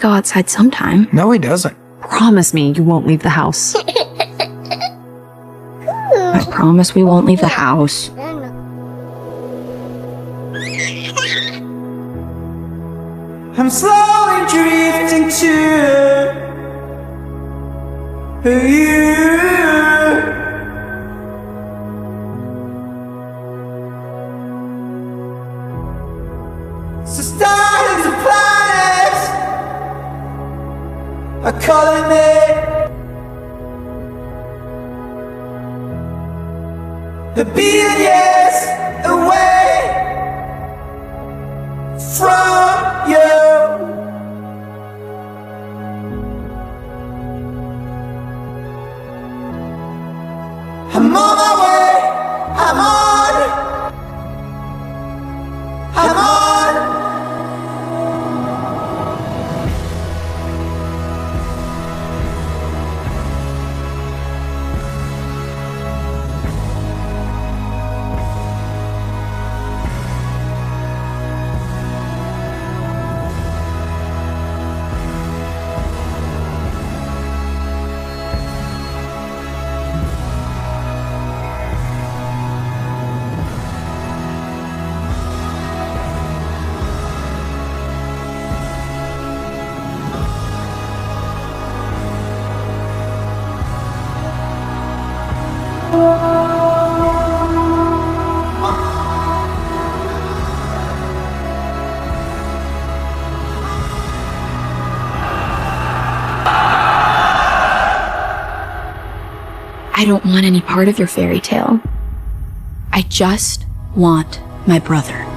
go outside sometime. No, he doesn't. Promise me you won't leave the house. I promise we won't leave the house. I'm slowly drifting to you. So stars and planets are calling me. A billion years away from you. I'm on my way, I'm on. I don't want any part of your fairy tale. I just want my brother.